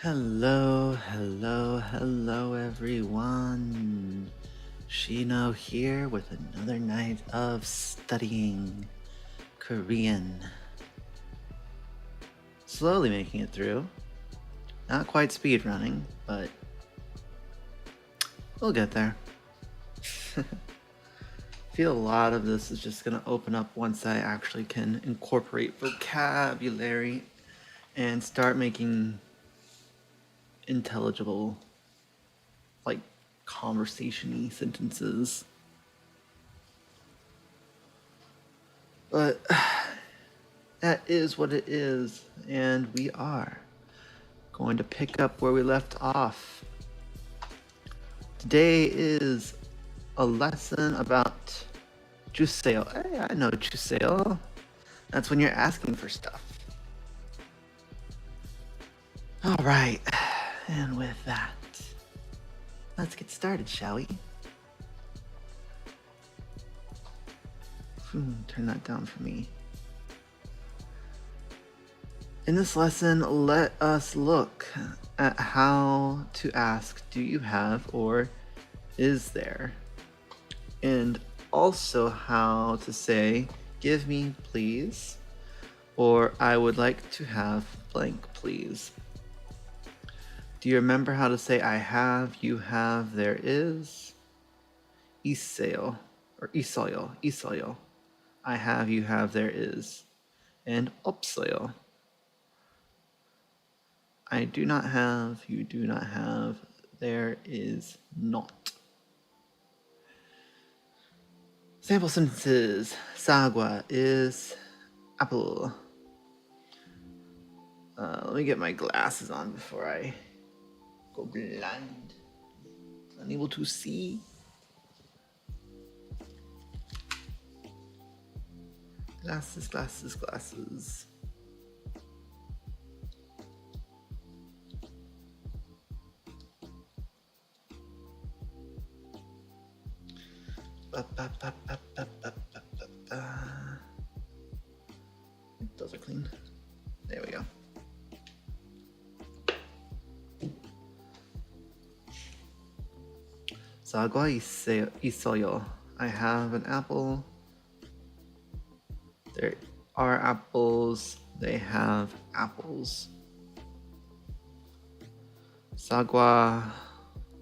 Hello, everyone. Shino here with another night of studying Korean. Slowly making it through. Not quite speed running, but we'll get there. I feel a lot of this is just going to open up once I actually can incorporate vocabulary and start making intelligible, like, conversation-y sentences. But that is what it is, and we are going to pick up where we left off. Today is a lesson about 주세요. Hey, I know 주세요. That's when you're asking for stuff. All right, and with that, let's get started, shall we? Turn that down for me. In this lesson, let us look at how to ask, do you have, or is there? And also how to say, give me, please, or I would like to have blank, please. Do you remember how to say I have, you have, there is? 있어요, or 있어요. I have, you have, there is. And 없어요. I do not have, you do not have, there is not. Sample sentences. Sagwa is apple. Let me get my glasses on before I go blind. Unable to see. Glasses. Those are clean. There we go. 사과 있어요. I have an apple. There are apples. They have apples. 사과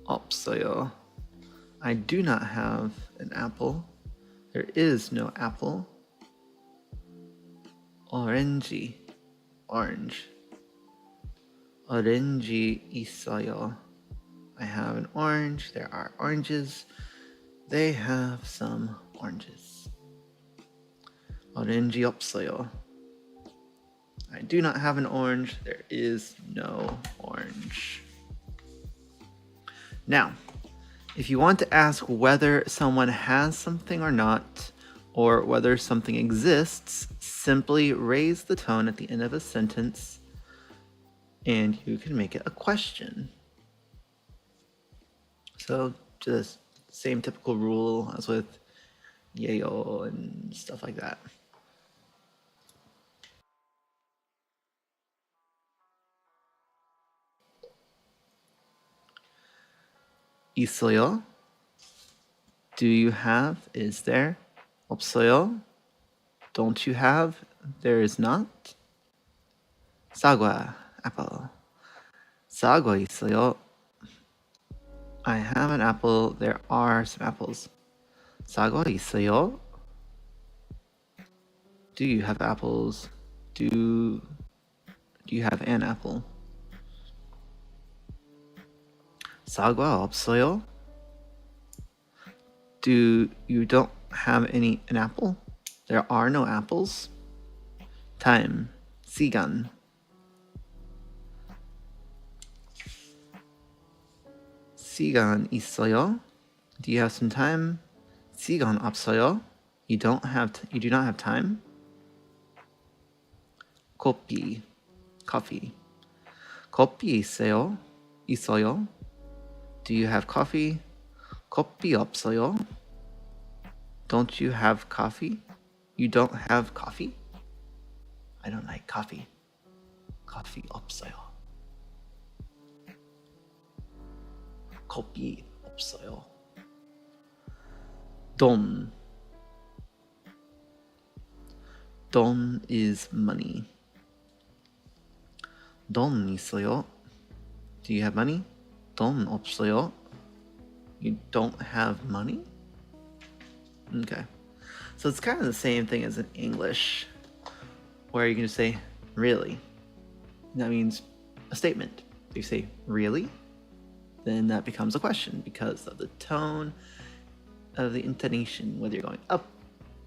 없어요. I do not have an apple. There is no apple. 오렌지, orange. 오렌지 있어요. I have an orange. There are oranges. They have some oranges. 오렌지 없어요. I do not have an orange. There is no orange. Now, if you want to ask whether someone has something or not, or whether something exists, simply raise the tone at the end of a sentence, and you can make it a question. So just same typical rule as with yayo and stuff like that. 있어요? Do you have? Is there? 없어요? Don't you have? There is not. 사과, apple. 사과 있어요. I have an apple. There are some apples. 사과 있어요? Do you have apples? Do you have an apple? 사과 없어요? You don't have an apple? There are no apples. Time. 시간. 시간 있어요? Do you have some time? 시간 없어요? You do not have time? 커피. Coffee. 커피 있어요? Do you have coffee? 커피 없어요? Don't you have coffee? You don't have coffee? I don't like coffee. Coffee 없어요. 커피 없어요. 돈. 돈 is money. 돈 있어요? Do you have money? 돈 없어요? You don't have money? Okay. So it's kind of the same thing as in English, where you can just say, really. That means a statement. If you say, really, then that becomes a question because of the tone of the intonation, whether you're going up,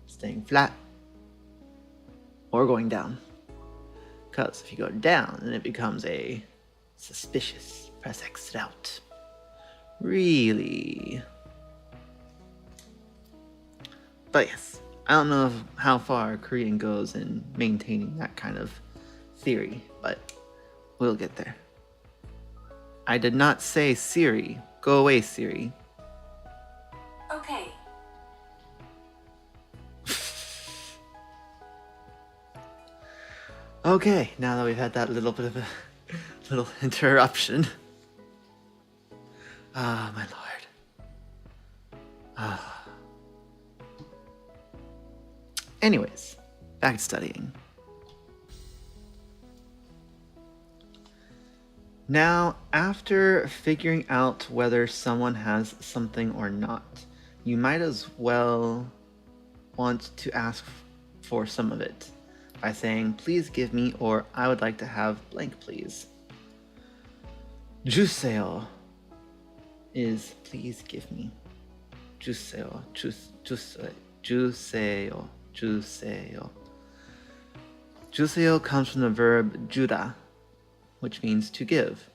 staying flat, or going down. Because if you go down, then it becomes a suspicious. Press exit out. Really? But yes, I don't know how far Korean goes in maintaining that kind of theory, but we'll get there. I did not say Siri. Go away, Siri. Okay. Okay, now that we've had that little bit of a little interruption. Ah, my lord. Ah. Anyways, back to studying. Now, after figuring out whether someone has something or not, you might as well want to ask for some of it by saying, please give me, or I would like to have blank, please. 주세요 is please give me. 주세요, 주세요, 주세요, 주세요. 주세요 comes from the verb 주다, which means to give.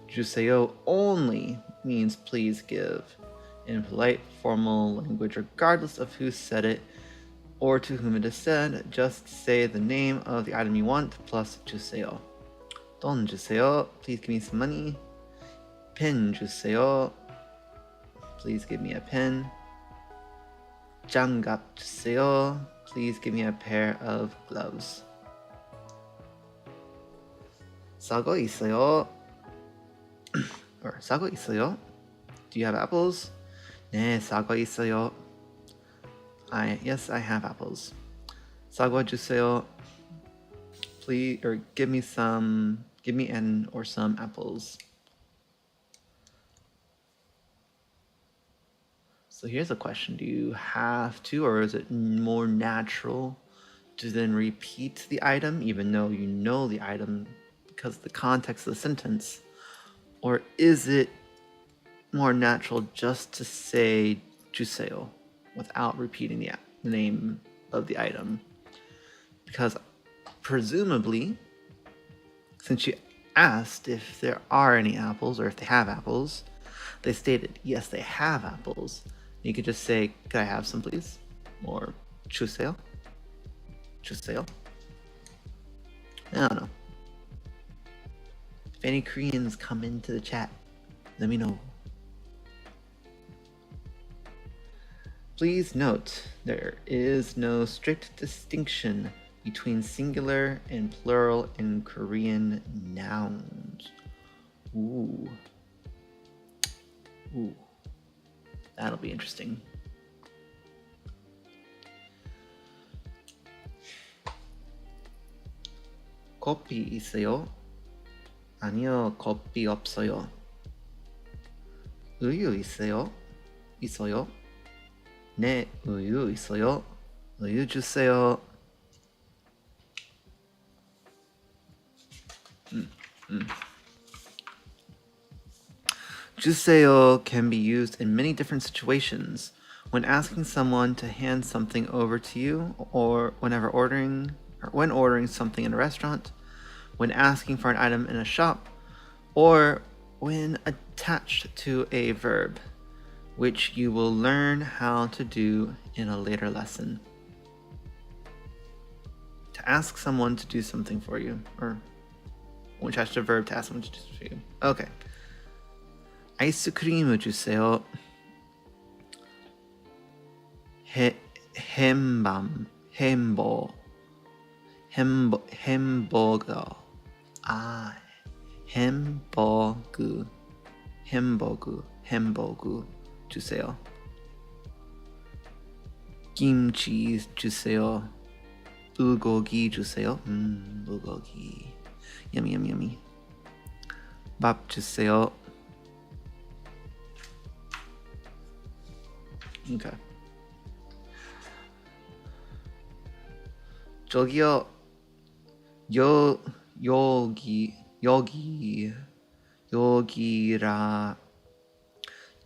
주세요 only means please give. In polite, formal language, regardless of who said it or to whom it is said, just say the name of the item you want plus 주세요. 돈 주세요, please give me some money. 펜 주세요, please give me a pen. 장갑 주세요, please give me a pair of gloves. 사과 있어요? Or 사과 있어요? Do you have apples? 네, 사과 있어요. Yes, I have apples. 사과 주세요. Please, or give me an or some apples. So here's a question. Do you have to, or is it more natural to then repeat the item even though you know the item because of the context of the sentence? Or is it more natural just to say 주세요 without repeating the name of the item? Because presumably, since you asked if there are any apples or if they have apples, they stated, yes, they have apples. You could just say, could I have some, please? Or 주세요? 주세요? I don't know. If any Koreans come into the chat, let me know. Please note, there is no strict distinction between singular and plural in Korean nouns. Ooh. That'll be interesting. 커피 있어요? 아니요, 커피 없어요. 우유 있어요? 있어요? 네, 우유 있어요. 우유 주세요. 주세요 can be used in many different situations. When asking someone to hand something over to you, or when ordering something in a restaurant, when asking for an item in a shop, or when attached to a verb, which you will learn how to do in a later lesson. To ask someone to do something for you, or when attached to a verb to ask someone to do something for you. Okay. 아이스크림 주세요. 햄버거. 햄버거. 햄버거 주세요. 김치 주세요. 불고기 주세요. 불고기. Yummy, yummy, yummy. 밥 주세요. Okay. 저기요.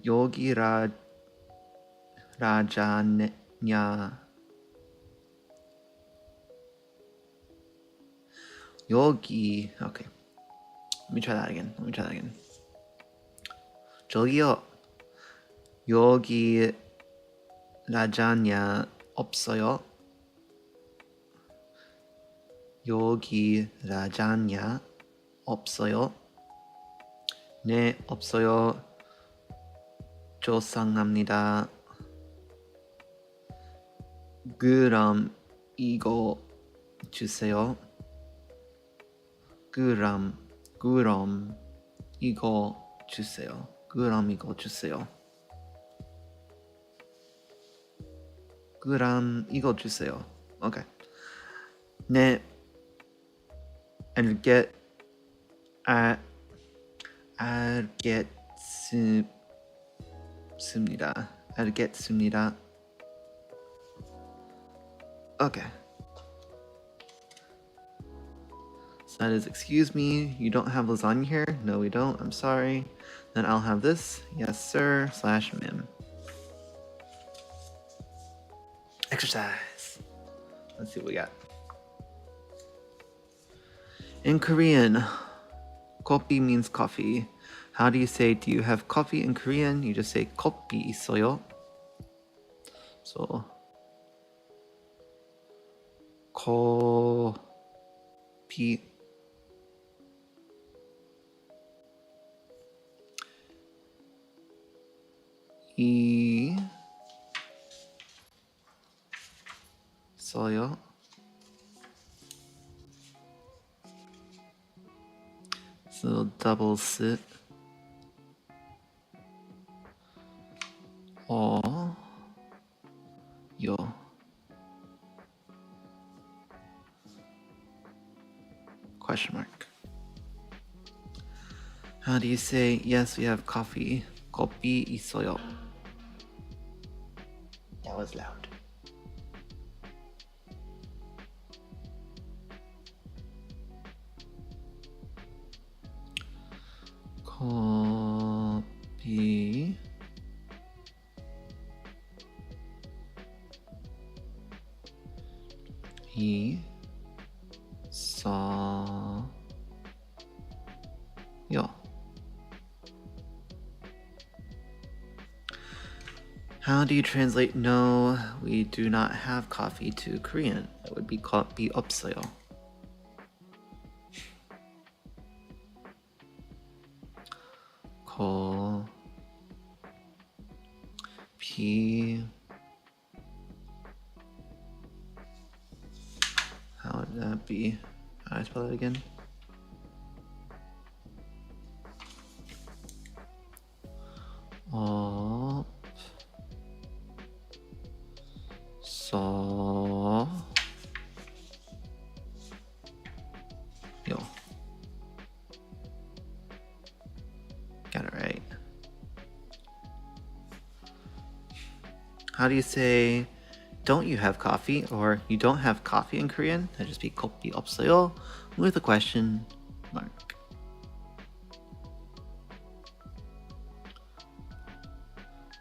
여기라 라자냐. 여기. Okay. Let me try that again. 저기요. 여기 라자냐 없어요? 여기 라자냐 없어요? 네, 없어요. 죄송합니다. 그럼 이거 주세요. 그럼 이거 주세요. 그럼 이거 주세요. 그럼 이거 주세요. Okay. 네. 알겠습니다. Okay. So that is, excuse me, you don't have lasagna here? No, we don't. I'm sorry. Then I'll have this. Yes, sir. /mim. Exercise. Let's see what we got. In Korean, kopi means coffee. How do you say, do you have coffee in Korean? You just say kopi 있어요. So, kopi 있어요. So double sit. yo. Question mark. How do you say, yes, we have coffee? Kopi 있어요. That was loud. Kopi 있어요. How do you translate no, we do not have coffee to Korean? That would be kopi 없어요. Kopi. How would that be? How do I spell it again? Yo. Got it right. How do you say, don't you have coffee? Or you don't have coffee in Korean? That'd just be kopi 없어요 with a question mark.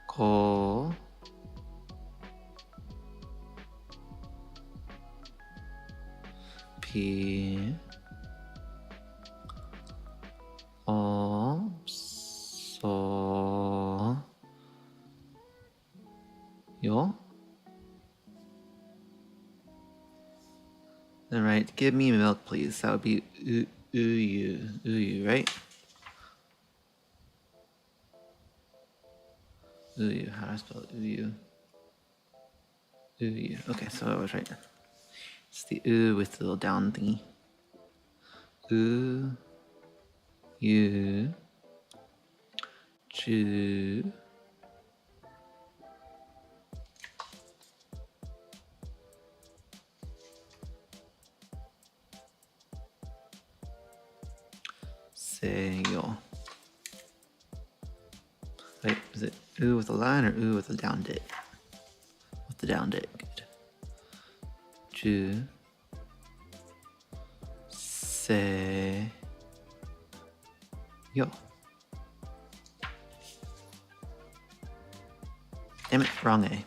Kopi 없어요? Then right, give me milk, please. That would be uyu, right? Uyu, how do I spell uyu? Uyu. Okay, so I was right. It's the with the little down thingy. Uyu 주 세요. Wait, is it ooh with a line or ooh with a down date? With the down date, good. 주 세요. Damn it, wrong A.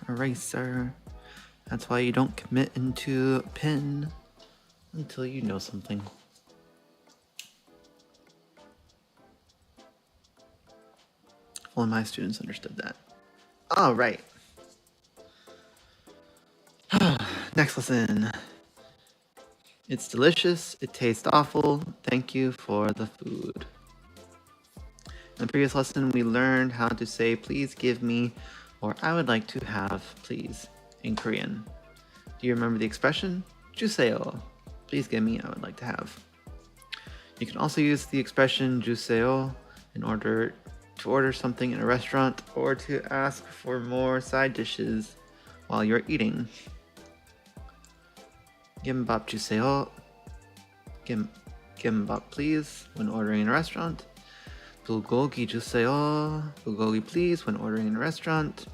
Eraser. That's why you don't commit into pen until you know something. Only my students understood that. All right. Next lesson. It's delicious. It tastes awful. Thank you for the food. In the previous lesson, we learned how to say, please give me, or I would like to have, please, in Korean. Do you remember the expression? 주세요. Please give me, I would like to have. You can also use the expression 주세요 in order to order something in a restaurant or to ask for more side dishes while you're eating. Gimbap 주세요. Gimbap please when ordering in a restaurant. 불고기 주세요. 불고기 please when ordering in a restaurant.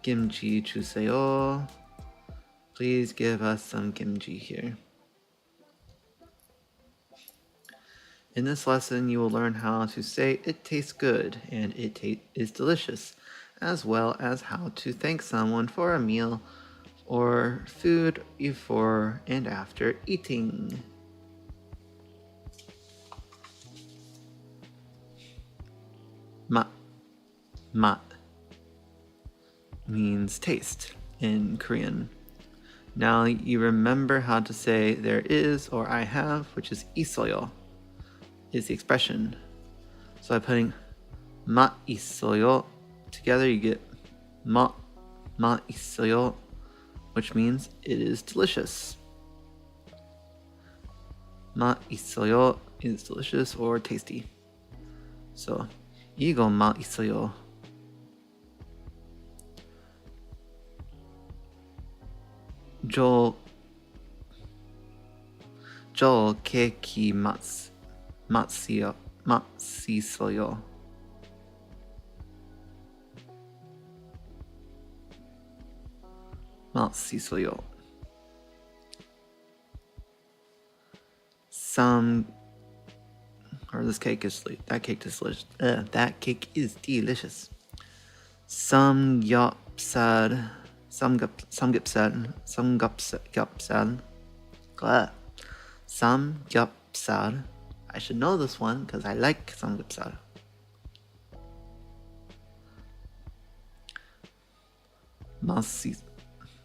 Kimchi 주세요. Please give us some kimchi here. In this lesson, you will learn how to say it tastes good and it is delicious, as well as how to thank someone for a meal or food before and after eating. 맛 means taste in Korean. Now you remember how to say there is or I have, which is 있어요, is the expression. So by putting 맛 있어요 together, you get 맛 있어요, which means it is delicious. 맛 있어요 is delicious or tasty. So 이거 맛 있어요. 저 케이크 맛있어요. 맛있어요. That cake is delicious. That cake is delicious. Samgyeopsal. Samgyeopsal. I should know this one because I like samgyeopsal.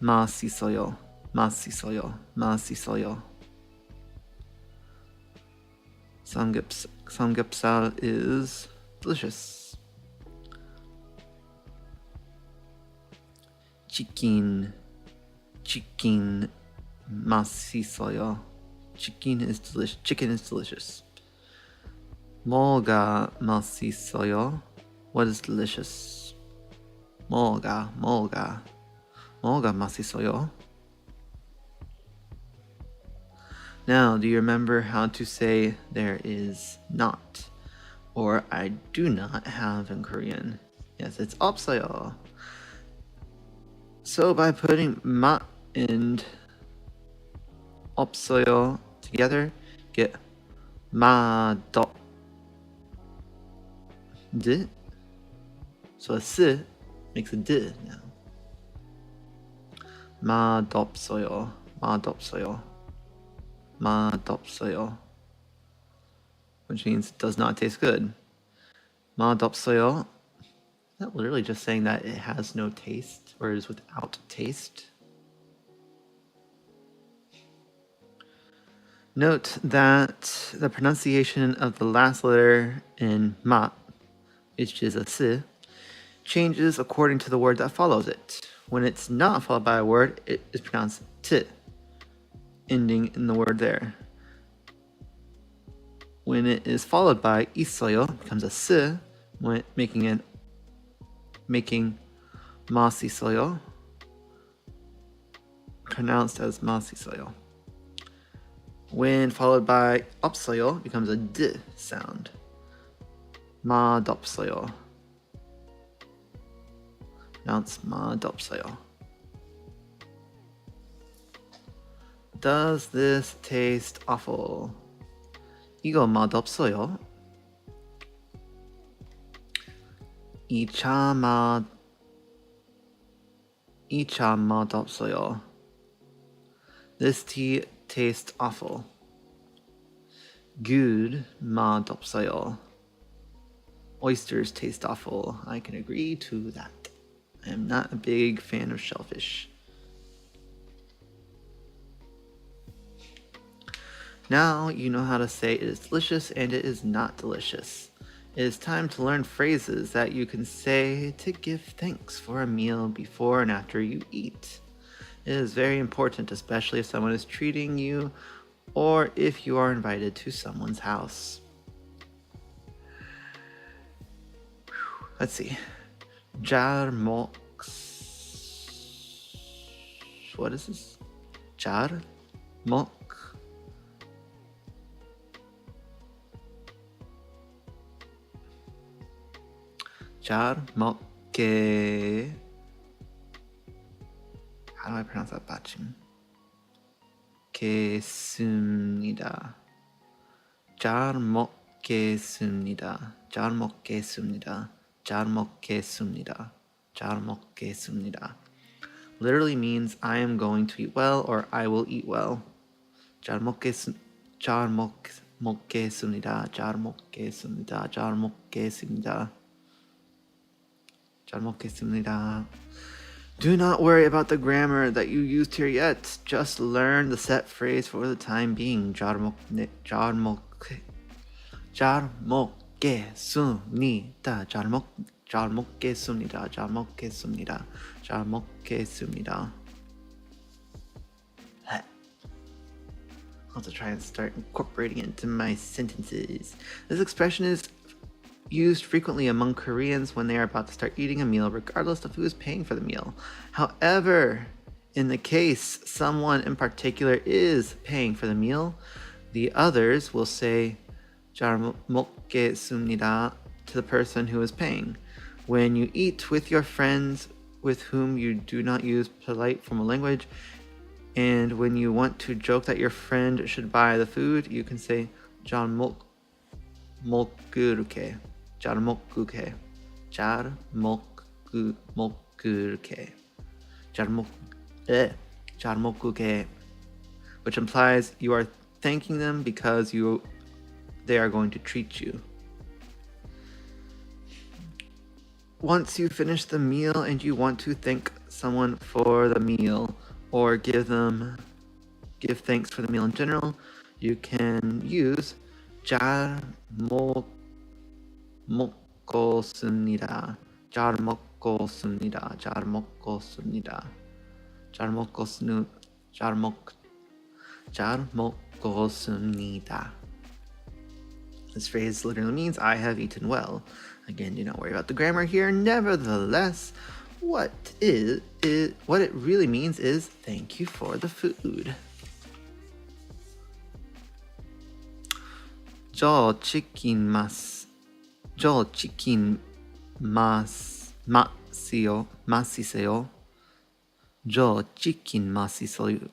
맛있어요. Samgyeopsal is delicious. Chicken 맛있어요. Chicken is delicious. 뭐가 맛있어요? What is delicious? 뭐가 맛있어요? Now, do you remember how to say there is not or I do not have in Korean? Yes, it's 없어요. So by putting 맛 and 없어요 together, get 맛없. So a s makes a d now. 맛없어요. Which means it does not taste good. 맛없어요. Is that literally just saying that it has no taste or is without taste? Note that the pronunciation of the last letter in ma, which is a s, changes according to the word that follows it. When it's not followed by a word, it is pronounced t, ending in the word there. When it is followed by 있어요, it becomes a s, when making 맛있어요, pronounced as 맛있어요. When followed by 없어요, it becomes a d sound. 맛없어요. Pronounced 맛없어요. Does this taste awful? 이거 맛없어요. 이 차 맛없어요. This tea tastes awful. Good 맛없어요. Oysters taste awful. I can agree to that. I am not a big fan of shellfish. Now you know how to say it is delicious and it is not delicious. It is time to learn phrases that you can say to give thanks for a meal before and after you eat. It is very important, especially if someone is treating you or if you are invited to someone's house. Let's see. 잘 what is this? 잘 먹게. How do I pronounce that? 받침. 겠습니다. 잘 먹겠습니다. 잘 먹겠습니다. 잘 먹겠습니다. 잘 먹겠습니다. Literally means I am going to eat well or I will eat well. 잘 먹겠습니다. 잘 먹겠습니다. 잘 먹겠습니다. 잘 먹겠습니다. 잘 먹겠습니다. Do not worry about the grammar that you used here yet. Just learn the set phrase for the time being. 잘 먹겠습니다. 잘 먹겠습니다. 잘 먹겠습니다. 잘 먹겠습니다. I'll have to try and start incorporating it into my sentences. This expression is used frequently among Koreans when they are about to start eating a meal, regardless of who is paying for the meal. However, in the case someone in particular is paying for the meal, the others will say 잘 먹겠습니다 to the person who is paying. When you eat with your friends with whom you do not use polite formal language, and when you want to joke that your friend should buy the food, you can say 잘 먹을게. 잘 먹을게. 잘 먹을게. 잘 먹을게. Which implies you are thanking them because they are going to treat you. Once you finish the meal and you want to thank someone for the meal or give thanks for the meal in general, you can use 잘 먹었습니다. 잘 먹었습니다. 잘 먹었습니다. 잘 먹었습니다. This phrase literally means I have eaten well. Again, do not worry about the grammar here. Nevertheless, what it really means is thank you for the food. 저 치킨 맛있어요. 저 치킨 맛있어요.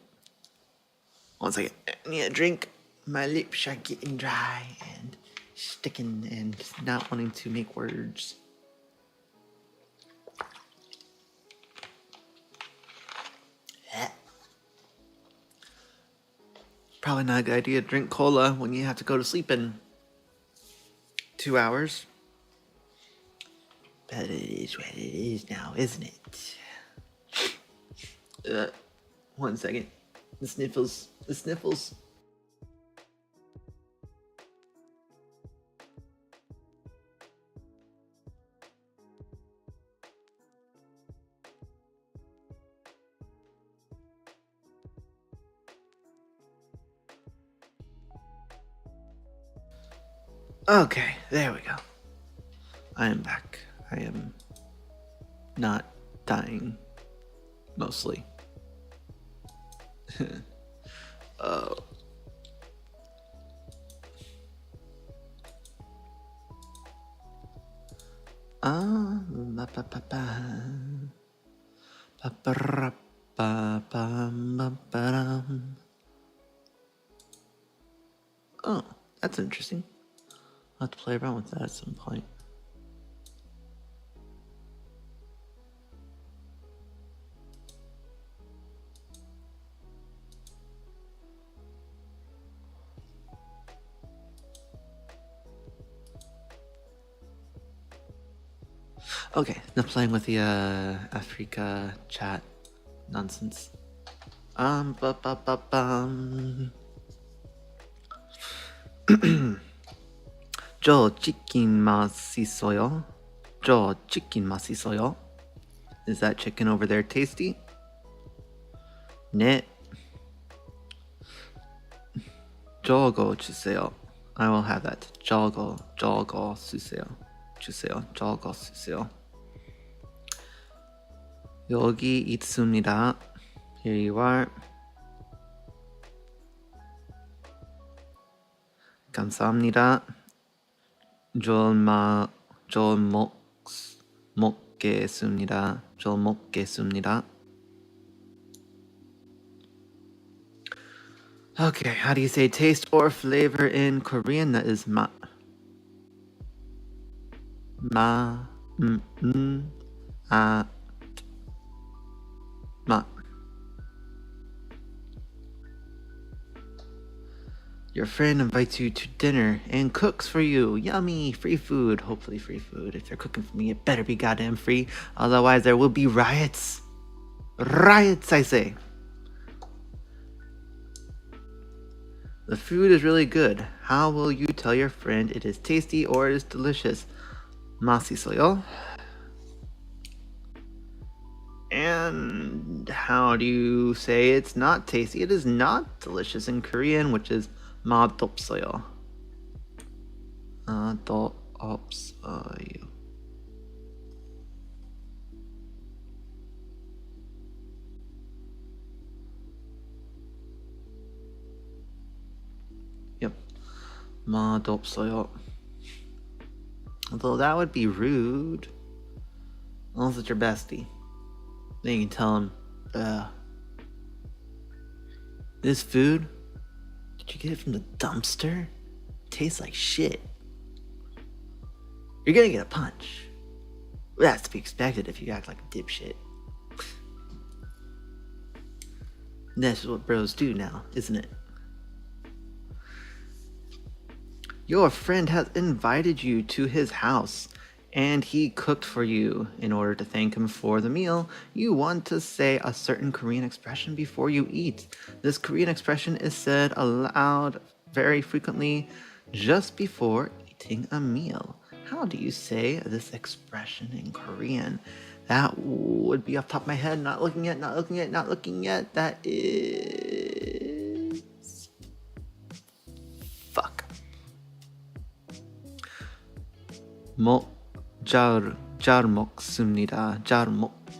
One second, I need a drink. My lips are getting dry and sticking and not wanting to make words. Probably not a good idea to drink cola when you have to go to sleep in 2 hours. But it is what it is now, isn't it? 1 second. The sniffles. Okay, there we go. I am back. I am not dying, mostly. Oh. Ba ba ba ba. Ba ba ra ba ba ba ba dum. Oh, that's interesting. I'll have to play around with that at some point. Okay, now playing with the Africa chat nonsense. Ba ba ba bum. 저 치킨 맛있어요. 저 치킨 맛있어요. Is that chicken over there tasty? 네. 저거 주세요. I will have that. 저거 주세요. 저거 주세요. 여기 있습니다. Here you are. 감사합니다. 먹겠습니다. 먹겠습니다. Okay, how do you say taste or flavor in Korean? That is ma. Ma. Ma. Your friend invites you to dinner and cooks for you. Yummy, free food. Hopefully free food. If they're cooking for me, it better be goddamn free. Otherwise, there will be riots. Riots, I say. The food is really good. How will you tell your friend it is tasty or it is delicious? 맛있어요. And how do you say it's not tasty? It is not delicious in Korean, which is 맛없어요. 맛없어요. Yep. 맛없어요. Although that would be rude. Unless it's your bestie. Then you can tell him, this food, did you get it from the dumpster? It tastes like shit. You're gonna get a punch. That's to be expected if you act like a dipshit. That's what bros do now, isn't it? Your friend has invited you to his house and he cooked for you. In order to thank him for the meal, you want to say a certain Korean expression before you eat. This Korean expression is said aloud very frequently just before eating a meal. How do you say this expression in Korean? That would be off the top of my head, not looking yet. That is... Fuck. 잘 먹습니다. 잘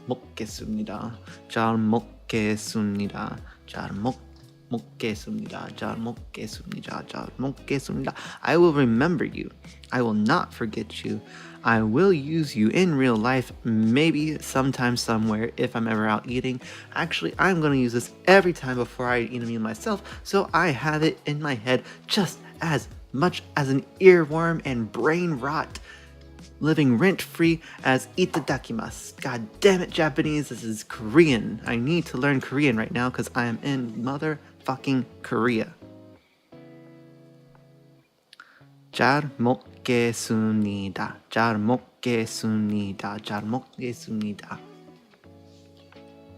먹겠습니다. 잘 먹겠습니다. 잘 먹겠습니다. I will remember you. I will not forget you. I will use you in real life, maybe sometime somewhere if I'm ever out eating. Actually, I'm going to use this every time before I eat a meal myself, so I have it in my head just as much as an earworm and brain rot. Living rent-free as itadakimasu. God damn it, Japanese, this is Korean. I need to learn Korean right now because I am in motherfucking Korea. 잘 먹겠습니다. 잘 먹겠습니다. 잘 먹겠습니다.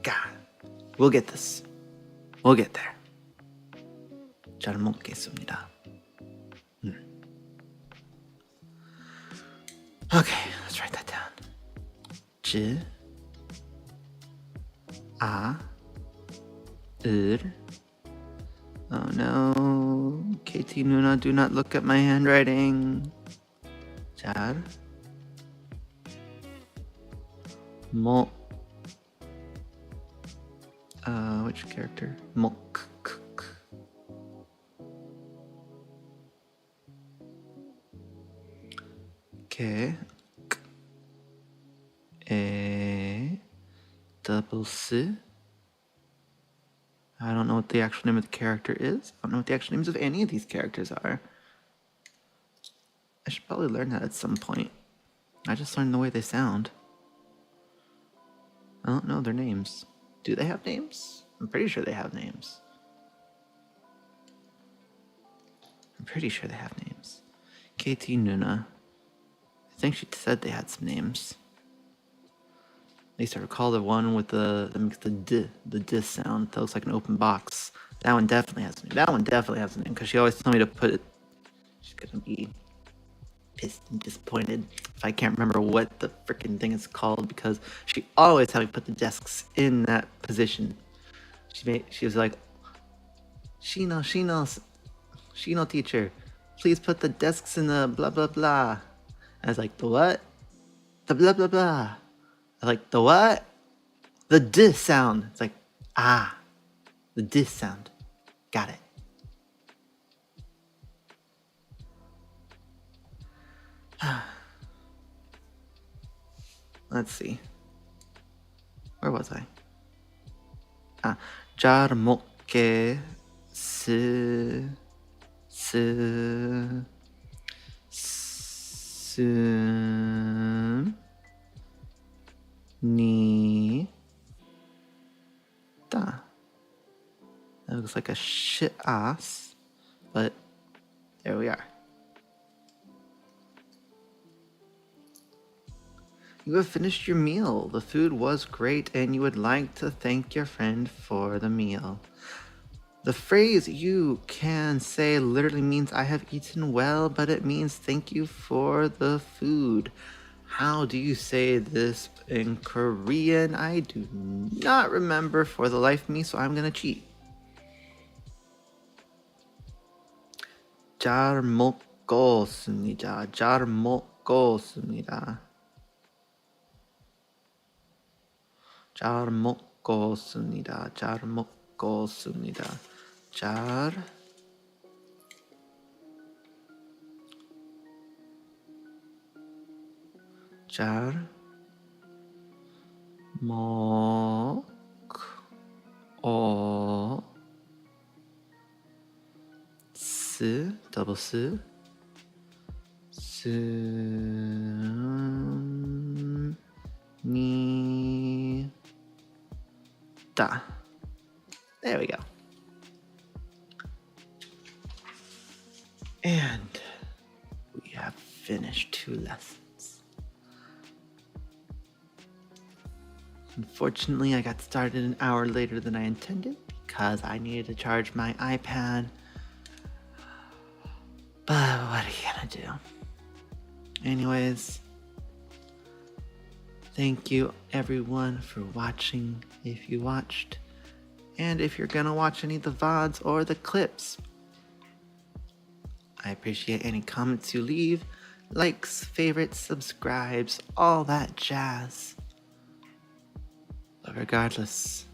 God, we'll get this. We'll get there. 잘 먹겠습니다. Okay, let's write that down. 즈, 아, 을. Oh no, KT Nuna, do not look at my handwriting. jar, mo. Which character? Mok. Okay. A double C. I don't know what the actual name of the character is. I don't know what the actual names of any of these characters are. I should probably learn that at some point. I just learned the way they sound. I don't know their names. Do they have names? I'm pretty sure they have names. I'm pretty sure they have names. KT Nuna. I think she said they had some names. At least I recall the one with that makes the D sound. That looks like an open box. That one definitely has a name. That one definitely has a name because she always told me to put it. She's gonna be pissed and disappointed if I can't remember what the freaking thing is called because she always had me put the desks in that position. She was like, Shino teacher, please put the desks in the blah blah blah. I was like, the what? The blah blah blah. I was like, the what? The D sound. It's like, the D sound. Got it. Let's see. Where was I? 잘 먹게 습니다. That looks like a shit ass, but there we are. You have finished your meal. The food was great and you would like to thank your friend for the meal. The phrase you can say literally means I have eaten well, but it means thank you for the food. How do you say this in Korean? I do not remember for the life of me, so I'm gonna cheat. 잘 먹었습니다. 잘 먹었습니다. 잘 먹었습니다. 잘 먹었습니다. 잘 double S 습니다. There we go. And we have finished 2 lessons. Unfortunately, I got started an hour later than I intended because I needed to charge my iPad. But what are you gonna do? Anyways, thank you everyone for watching if you watched. And if you're gonna watch any of the VODs or the clips, I appreciate any comments you leave, likes, favorites, subscribes, all that jazz. But regardless,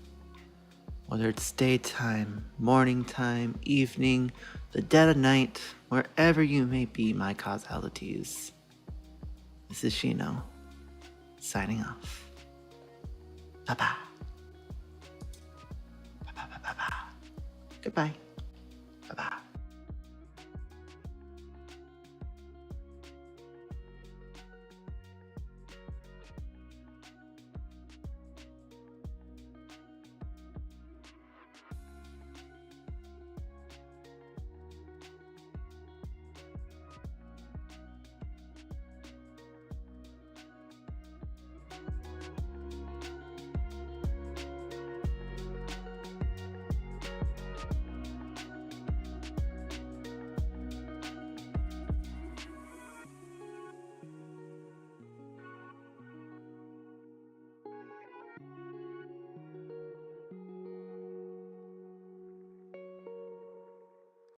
whether it's daytime, morning time, evening, the dead of night, wherever you may be, my causalities, this is Shino, signing off. Bye-bye. Bye-bye. Goodbye.